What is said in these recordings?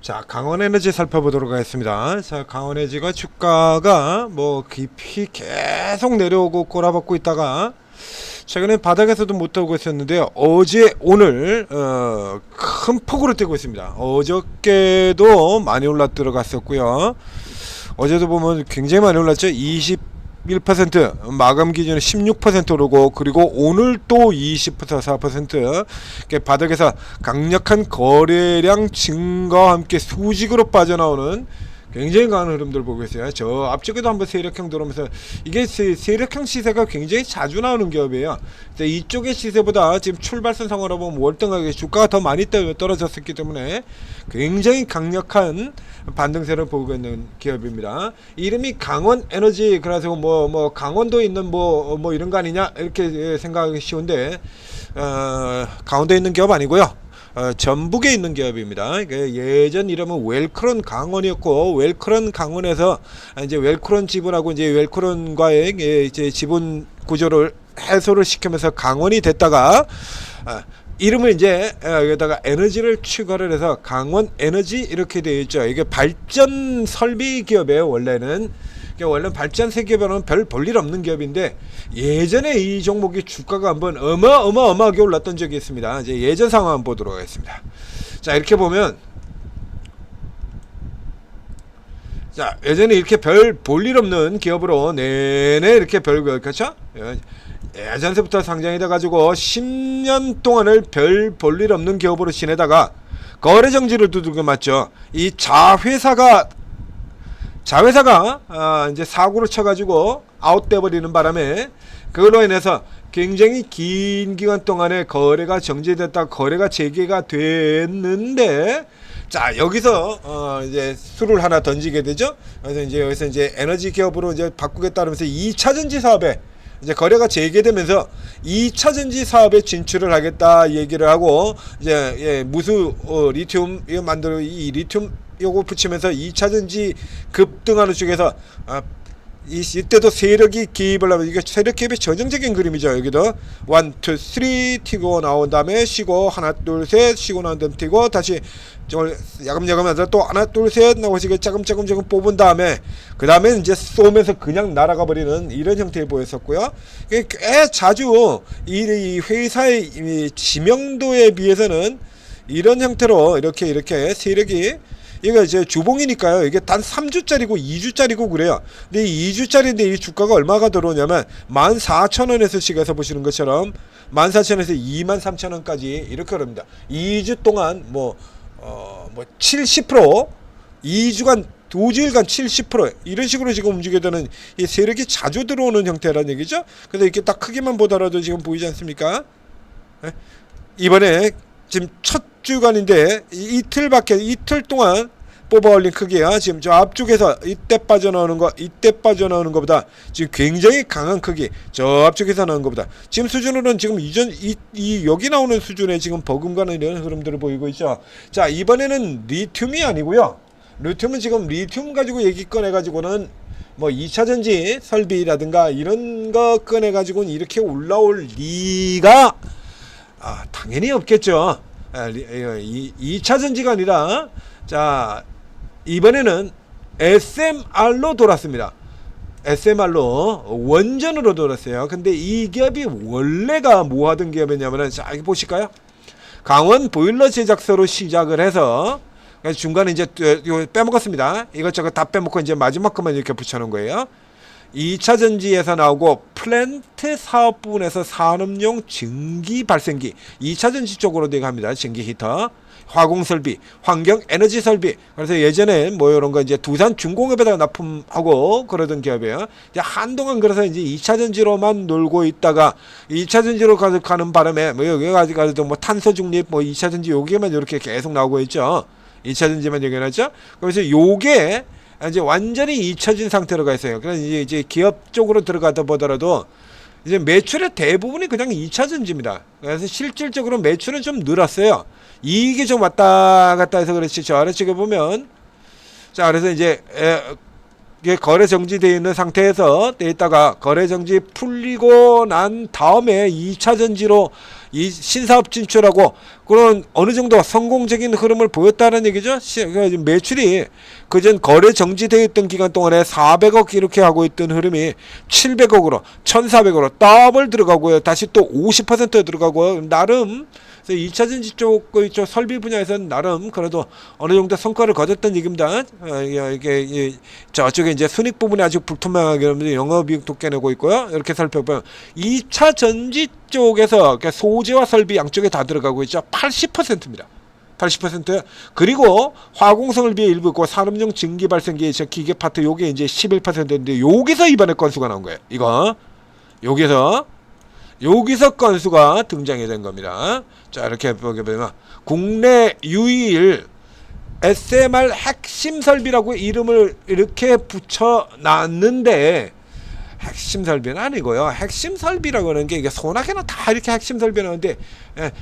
자, 강원에너지 살펴보도록 하겠습니다. 자, 강원에너지가 주가가 뭐 깊이 계속 내려오고 꼬라박고 있다가 최근에 바닥에서도 못 오고 있었는데요. 어제 오늘 큰 폭으로 뛰고 있습니다. 어저께도 많이 올라 들어갔었고요. 어제도 보면 굉장히 많이 올랐죠. 21% 마감 기준에 16% 오르고, 그리고 오늘 또 20% 바닥에서 강력한 거래량 증가와 함께 수직으로 빠져나오는 굉장히 강한 흐름들 보고 있어요. 저 앞쪽에도 한번 세력형 들어오면서, 이게 세력형 시세가 굉장히 자주 나오는 기업이에요. 이쪽의 시세보다 지금 출발선 상으로 보면 월등하게 주가가 더 많이 떨어졌었기 때문에 굉장히 강력한 반등세를 보고 있는 기업입니다. 이름이 강원에너지, 그래서 뭐 강원도에 있는 뭐 이런 거 아니냐 이렇게 생각하기 쉬운데, 강원도에 있는 기업 아니고요. 전북에 있는 기업입니다. 예전 이름은 웰크론 강원이었고, 웰크론 강원에서 이제 웰크론 지분하고 이제 웰크론과의 이제 지분 구조를 해소를 시키면서 강원이 됐다가, 이름을 이제 여기다가 에너지를 추가를 해서 강원에너지 이렇게 되어 있죠. 이게 발전 설비 기업이에요. 원래는 발전세 기업은 별 볼일 없는 기업인데, 예전에 이 종목이 주가가 한번 어마어마하게 올랐던 적이 있습니다. 이제 예전 상황 한번 보도록 하겠습니다. 자, 이렇게 보면, 자, 예전에 이렇게 별 볼일 없는 기업으로 내내 이렇게 그렇죠? 예전서부터 상장이 돼가지고 10년 동안을 별 볼일 없는 기업으로 지내다가 거래 정지를 두들겨 맞죠. 이 자회사가 이제 사고를 쳐가지고 아웃돼 버리는 바람에, 그걸로 인해서 굉장히 긴 기간 동안에 거래가 정지됐다 거래가 재개가 됐는데, 자, 여기서 이제 수를 하나 던지게 되죠. 그래서 이제 여기서 이제 에너지 기업으로 이제 바꾸겠다면서 2차전지 사업에 이제 거래가 재개되면서 2차전지 사업에 진출을 하겠다 얘기를 하고, 이제 무수 리튬 이거 만들어, 이 리튬 요거 붙이면서 2차전지 급등하는 쪽에서 이때도 세력이 기입을 하면, 이게 세력 기입의 전형적인 그림이죠. 여기도 1, 2, 3 튀고 나온 다음에 쉬고, 하나 둘 셋 쉬고 나온 다음에 튀고, 다시 야금야금 하다 또 하나 둘 셋 나고 조금 뽑은 다음에, 그 다음에 이제 쏘면서 그냥 날아가 버리는 이런 형태에 보였었고요. 꽤 자주 이 회사의 지명도에 비해서는 이런 형태로 이렇게 세력이, 이거 이제 주봉이니까요. 이게 단 3주짜리고 2주짜리고 그래요. 근데 이 2주짜리인데 이 주가가 얼마가 들어오냐면 14,000원에서 시가에서 보시는 것처럼 14,000원에서 23,000원까지 이렇게 오릅니다. 2주 동안 70%, 2주간 2주일간 70% 이런 식으로 지금 움직여야 되는 이 세력이 자주 들어오는 형태라는 얘기죠. 그래서 이렇게 딱 크기만 보더라도 지금 보이지 않습니까? 이번에 지금 첫 주간인데 이틀 동안 뽑아 올린 크기야. 지금 저 앞쪽에서 이때 빠져나오는 것보다 지금 굉장히 강한 크기, 저 앞쪽에서 나오는 것보다 지금 수준으로는 지금 이 여기 나오는 수준의 지금 버금가는 이런 흐름들을 보이고 있죠. 자, 이번에는 리튬이 아니고요. 리튬은 지금 리튬 가지고 얘기 꺼내 가지고는 뭐 2차전지 설비라든가 이런 거 꺼내 가지고는 이렇게 올라올 리가 당연히 없겠죠. 2차전지가 아니라, 자, 이번에는 SMR로 돌았습니다. SMR로 원전으로 돌았어요. 근데 이 기업이 원래가 뭐 하던 기업이냐면은, 자, 이거 보실까요? 강원 보일러 제작소로 시작을 해서, 중간에 이제 이거 빼먹었습니다. 이것저것 다 빼먹고 이제 마지막 것만 이렇게 붙여놓은 거예요. 2차전지에서 나오고 플랜트 사업 부분에서 산업용 증기 발생기, 2차전지 쪽으로 갑니다. 증기 히터, 화공설비, 환경 에너지 설비. 그래서 예전에 뭐 이런 거 이제 두산 중공업에다가 납품하고 그러던 기업이에요. 이제 한동안 그래서 이제 2차전지로만 놀고 있다가 2차전지로 가는 바람에 뭐 여기 가지고 뭐 탄소 중립, 뭐 2차전지 여기에만 이렇게 계속 나오고 있죠. 2차전지만 얘기해놨죠. 그래서 요게 이제 완전히 잊혀진 상태로 가 있어요. 그래서 이제 기업 쪽으로 들어가다 보더라도 이제 매출의 대부분이 그냥 2차전지입니다. 그래서 실질적으로 매출은 좀 늘었어요. 이익이 좀 왔다 갔다 해서 그렇지. 저 아래쪽에 보면, 자, 그래서 이제 이게 거래 정지되어 있는 상태에서 있다가 거래 정지 풀리고 난 다음에 2차전지로 이 신사업 진출하고 그런 어느 정도 성공적인 흐름을 보였다는 얘기죠. 매출이 그전 거래 정지되어 있던 기간 동안에 400억 이렇게 하고 있던 흐름이 700억으로 1400으로 더블 들어가고요. 다시 또 50% 들어가고 나름 2차전지 쪽 설비 분야에서는 나름 그래도 어느 정도 성과를 거뒀던 얘기입니다. 이게 저쪽에 이제 순익 부분이 아주 불투명하게 영업이익도 깨내고 있고요. 이렇게 살펴보면 2차전지 쪽에서 소재와 설비 양쪽에 다 들어가고 있죠. 80%입니다. 80%. 그리고 화공성을 비해 일부 있고 산업용 증기 발생기 기계 파트 요게 이제 11%인데 여기서 이번에 건수가 나온 거예요. 이거 여기서 건수가 등장이 된 겁니다. 자, 이렇게 보게 되면 국내 유일 SMR 핵심 설비라고 이름을 이렇게 붙여놨는데 핵심 설비는 아니고요. 핵심 설비라고 하는 게 이게 소나기는 다 이렇게 핵심 설비라는데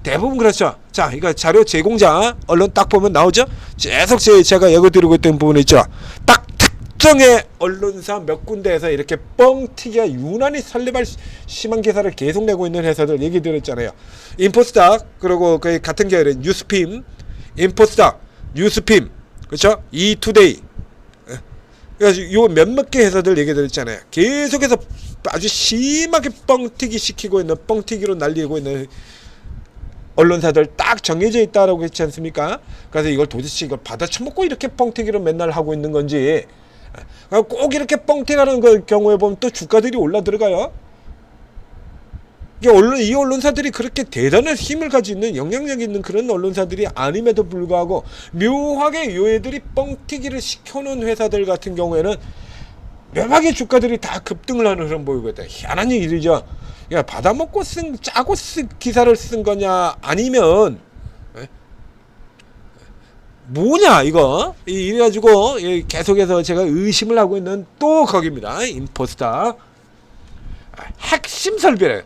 대부분 그렇죠. 자, 이거 자료 제공자 언론 딱 보면 나오죠. 계속 제가 예고드리고 있던 부분이 있죠. 딱 특정의 언론사 몇 군데에서 이렇게 뻥튀기가 유난히 설레발 심한 기사를 계속 내고 있는 회사들 얘기 드렸잖아요. 인포스닥, 그리고 그 같은 계열의 뉴스핌, 인포스닥, 뉴스핌, 그렇죠? 이투데이. 그래서 요 몇몇 개 회사들 얘기 드렸잖아요. 계속해서 아주 심하게 뻥튀기 시키고 있는, 뻥튀기로 날리고 있는 언론사들 딱 정해져 있다라고 했지 않습니까? 그래서 이걸 도대체 이걸 받아 처먹고 이렇게 뻥튀기로 맨날 하고 있는 건지, 꼭 이렇게 뻥튀기하는 그 경우에 보면 또 주가들이 올라 들어가요. 이 언론사들이 그렇게 대단한 힘을 가지고 있는 영향력 있는 그런 언론사들이 아님에도 불구하고 묘하게 요애들이 뻥튀기를 시켜놓은 회사들 같은 경우에는 묘하게 주가들이 다 급등을 하는 흐름 보이고 있다. 희한한 일이죠. 야, 받아먹고 짜고 기사를 쓴 거냐 아니면 뭐냐 이거 이래가지고 계속해서 제가 의심을 하고 있는 또 거기입니다. 인포스닥 핵심 설비래요.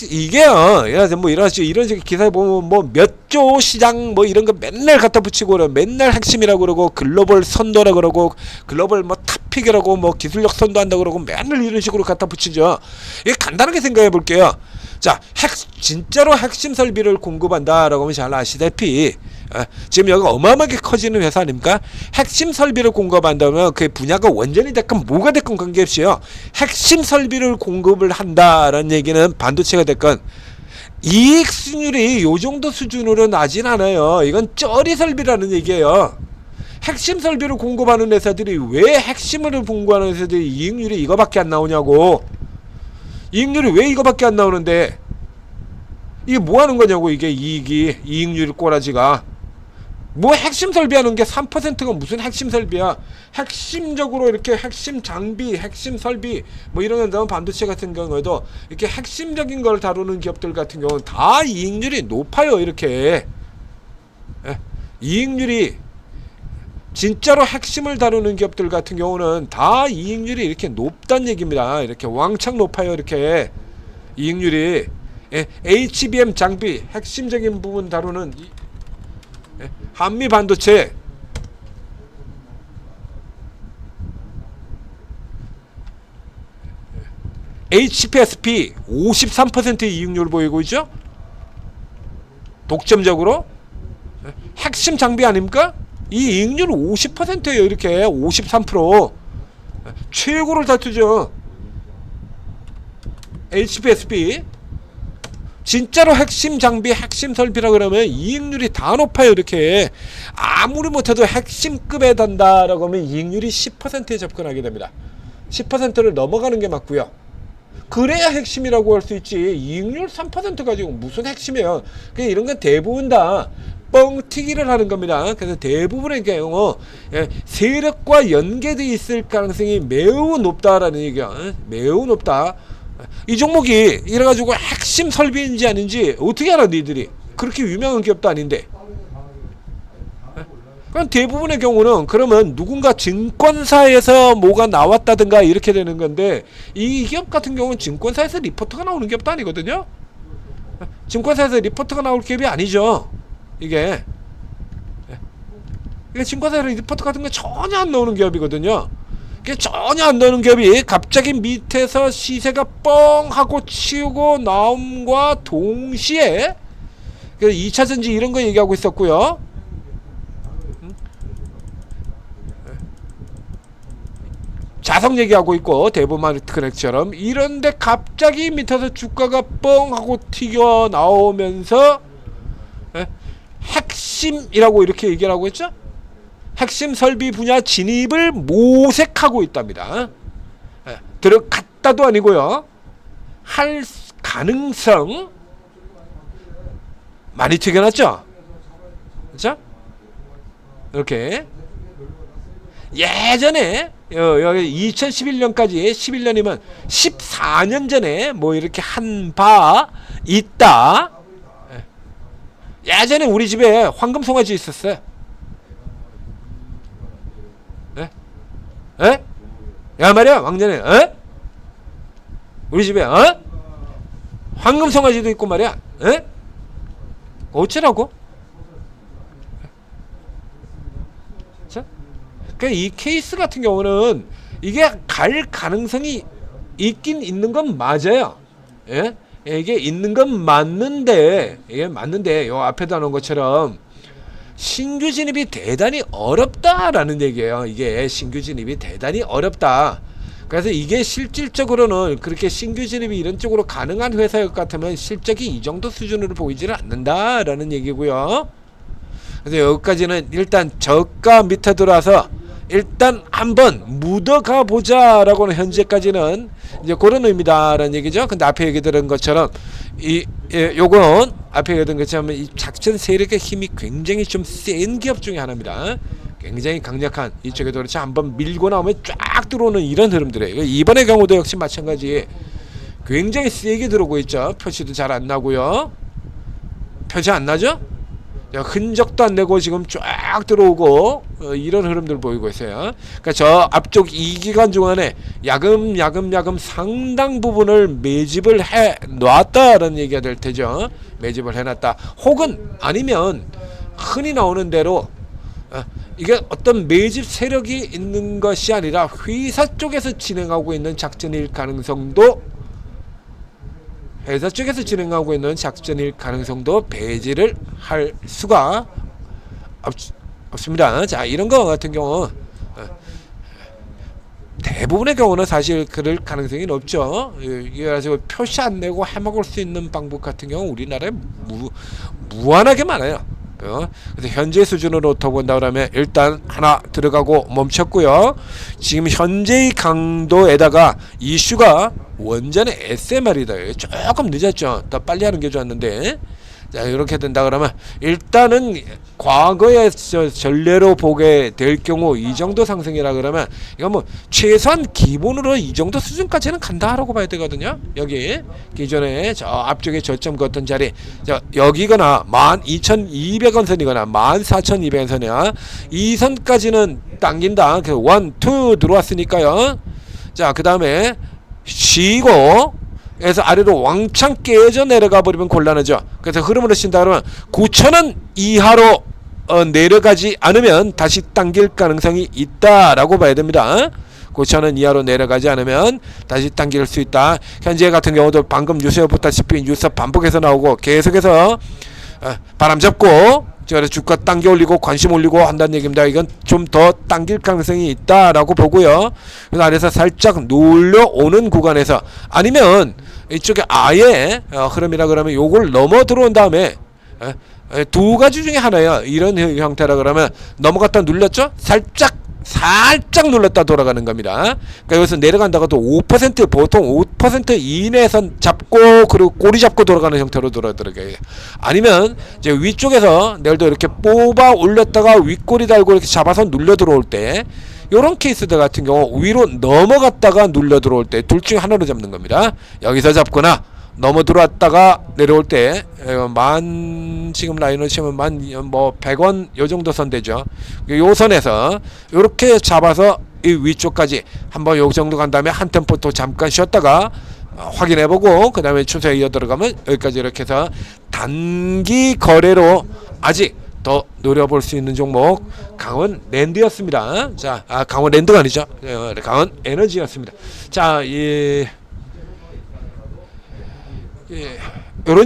이게요. 뭐 이런 식의 기사에 보면 뭐 몇 조 시장 뭐 이런 거 맨날 갖다 붙이고 그래. 맨날 핵심이라고 그러고 글로벌 선도라고 그러고 글로벌 뭐 탑픽이라고 뭐 기술력 선도한다고 그러고 맨날 이런 식으로 갖다 붙이죠. 이게 간단하게 생각해 볼게요. 자, 진짜로 핵심 설비를 공급한다라고 하면 잘 아시다시피 지금 여기 어마어마하게 커지는 회사 아닙니까? 핵심 설비를 공급한다면 그 분야가 원전이 됐건 뭐가 됐건 관계없이요. 핵심 설비를 공급을 한다라는 얘기는 반도체가 됐건 이익 수익률이 요 정도 수준으로 나진 않아요. 이건 쩌리 설비라는 얘기예요. 핵심 설비를 공급하는 회사들이 왜 핵심을 공급하는 회사들이 이익률이 이거밖에 안 나오냐고. 이익률이 왜 이거밖에 안 나오는데 이게 뭐 하는 거냐고. 이게 이익률 꼬라지가 뭐 핵심 설비하는 게 3%가 무슨 핵심 설비야. 핵심적으로 이렇게 핵심 장비, 핵심 설비 뭐 이런 건 반도체 같은 경우에도 이렇게 핵심적인 걸 다루는 기업들 같은 경우는 다 이익률이 높아요. 이렇게 이익률이 진짜로 핵심을 다루는 기업들 같은 경우는 다 이익률이 이렇게 높다는 얘기입니다. 이렇게 왕창 높아요. 이렇게 이익률이 HBM 장비 핵심적인 부분 다루는 한미 반도체 HPSP 53%의 이익률을 보이고 있죠. 독점적으로 핵심 장비 아닙니까? 이 이익률 50%예요. 이렇게 53% 최고를 다투죠. HPSP 진짜로 핵심 장비, 핵심 설비라 그러면 이익률이 다 높아요. 이렇게 아무리 못해도 핵심급에 단다라고 하면 이익률이 10%에 접근하게 됩니다. 10%를 넘어가는 게 맞고요. 그래야 핵심이라고 할 수 있지. 이익률 3% 가지고 무슨 핵심이에요. 그냥 이런 건 대부분 다 뻥튀기를 하는 겁니다. 그래서 대부분의 경우 세력과 연계되어 있을 가능성이 매우 높다라는 얘기야. 매우 높다. 이 종목이 이래가지고 핵심 설비인지 아닌지 어떻게 알아 니들이. 그렇게 유명한 기업도 아닌데. 그럼 대부분의 경우는 그러면 누군가 증권사에서 뭐가 나왔다든가 이렇게 되는 건데 이 기업 같은 경우는 증권사에서 리포트가 나오는 기업도 아니거든요. 증권사에서 리포트가 나올 기업이 아니죠. 이게 증권사에서 리포트 같은 거 전혀 안 나오는 기업이거든요. 그게 전혀 안 나오는 기업이 갑자기 밑에서 시세가 뻥 하고 치우고 나옴과 동시에 2차전지 이런 거 얘기하고 있었고요. 자석 얘기하고 있고 대부마트크넥처럼 이런데 갑자기 밑에서 주가가 뻥 하고 튀겨 나오면서 핵심이라고 이렇게 얘기를 하고 있죠. 핵심 설비 분야 진입을 모색하고 있답니다. 들어갔다도 아니고요. 할 가능성 많이 튀겨놨죠. 그렇죠? 이렇게 예전에 여기 2011년까지 11년이면 14년 전에 뭐 이렇게 한 바 있다. 예전에 우리 집에 황금 송아지 있었어요. 에? 야 말이야 왕년에 우리 집에 황금 송아지도 있고 말이야. 어쩌라고? 이 케이스 같은 경우는 이게 갈 가능성이 있긴 있는 건 맞아요. 예? 이게 있는 건 맞는데 요 앞에다 놓은 것처럼 신규 진입이 대단히 어렵다라는 얘기예요. 이게 신규 진입이 대단히 어렵다. 그래서 이게 실질적으로는 그렇게 신규 진입이 이런 쪽으로 가능한 회사일 것 같으면 실적이 이 정도 수준으로 보이지는 않는다라는 얘기고요. 그래서 여기까지는 일단 저가 밑에 들어와서 일단 한번 묻어가 보자라고는 현재까지는 이제 그런 의미다라는 얘기죠. 근데 앞에 얘기 들은 것처럼 요건 앞에 얘기 들은 것처럼 이 작전 세력의 힘이 굉장히 좀 센 기업 중에 하나입니다. 굉장히 강력한 이쪽에도 그렇지 한번 밀고 나오면 쫙 들어오는 이런 흐름들이에요. 이번의 경우도 역시 마찬가지 굉장히 세게 들어오고 있죠. 표시도 잘 안 나고요. 표시 안 나죠? 흔적도 안 내고 지금 쫙 들어오고 이런 흐름들 보이고 있어요. 그러니까 저 앞쪽 2기간 중간에 야금 상당 부분을 매집을 해 놨다라는 얘기가 될 테죠. 매집을 해놨다. 혹은 아니면 흔히 나오는 대로 이게 어떤 매집 세력이 있는 것이 아니라 회사 쪽에서 진행하고 있는 작전일 가능성도 회사 쪽에서 진행하고 있는 작전일 가능성도 배제를 할 수가 없습니다. 자, 이런 거 같은 경우 대부분의 경우는 사실 그럴 가능성이 높죠. 그래서 표시 안 내고 해먹을 수 있는 방법 같은 경우 우리나라에 무한하게 많아요. 그래서 현재 수준으로 더 본다 그러면 일단 하나 들어가고 멈췄고요. 지금 현재의 강도에다가 이슈가 원전의 SMR이다. 조금 늦었죠. 더 빨리 하는 게 좋았는데 자 이렇게 된다 그러면 일단은 과거의 전례로 보게 될 경우 이 정도 상승이라 그러면 이건 뭐 최소한 기본으로 이 정도 수준까지는 간다라고 봐야 되거든요. 여기 기존에 저 앞쪽에 저점 걷던 자리 여기거나 12,200원 선이거나 14,200원 선이야. 이 선까지는 당긴다. 그래서 1, 2 들어왔으니까요. 자 그 다음에 쉬고 그래서 아래로 왕창 깨져 내려가 버리면 곤란하죠. 그래서 흐름으로 쉰다 그러면 9,000원 이하로 내려가지 않으면 다시 당길 가능성이 있다라고 봐야 됩니다. 9,000원 이하로 내려가지 않으면 다시 당길 수 있다. 현재 같은 경우도 방금 뉴스에 보다시피 뉴스 반복해서 나오고 계속해서 바람 잡고 주가 당겨 올리고 관심 올리고 한다는 얘기입니다. 이건 좀 더 당길 가능성이 있다라고 보고요. 그래서 아래서 살짝 눌려오는 구간에서 아니면 이쪽에 아예 흐름이라 그러면 요걸 넘어 들어온 다음에 두 가지 중에 하나예요. 이런 형태라 그러면 넘어갔다 눌렸죠? 살짝 눌렀다 돌아가는 겁니다. 그러니까 여기서 내려간다고 또 5% 보통 5% 이내에서 잡고 그리고 꼬리 잡고 돌아가는 형태로 돌아들어가요. 아니면 이제 위쪽에서 내일 도 이렇게 뽑아 올렸다가 윗꼬리 달고 이렇게 잡아서 눌려 들어올 때 요런 케이스들 같은 경우 위로 넘어갔다가 눌려 들어올 때 둘 중에 하나로 잡는 겁니다. 여기서 잡거나 넘어 들어왔다가 내려올 때 지금 라인을 치면 100원 요 정도 선 되죠. 요 선에서 요렇게 잡아서 이 위쪽까지 한번 요 정도 간 다음에 한 템포 또 잠깐 쉬었다가 확인해보고 그 다음에 추세에 이어 들어가면 여기까지 이렇게 해서 단기 거래로 아직 더 노려볼 수 있는 종목 강원랜드였습니다. 자, 강원랜드가 아니죠. 강원에너지였습니다. 자, 이런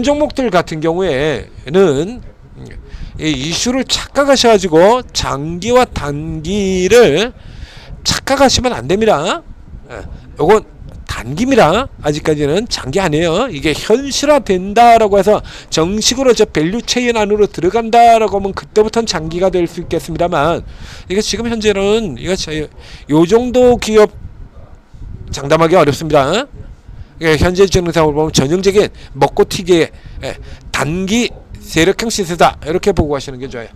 종목들 같은 경우에는 이 이슈를 착각하셔가지고 장기와 단기를 착각하시면 안 됩니다. 요건 단기입니다. 아직까지는 장기 아니에요. 이게 현실화 된다라고 해서 정식으로 저 밸류 체인 안으로 들어간다라고 하면 그때부터는 장기가 될 수 있겠습니다만, 이게 지금 현재는 요 정도 기업 장담하기 어렵습니다. 현재 증상을 보면 전형적인 먹고 튀기의 단기 세력형 시세다, 이렇게 보고 가시는 게 좋아요.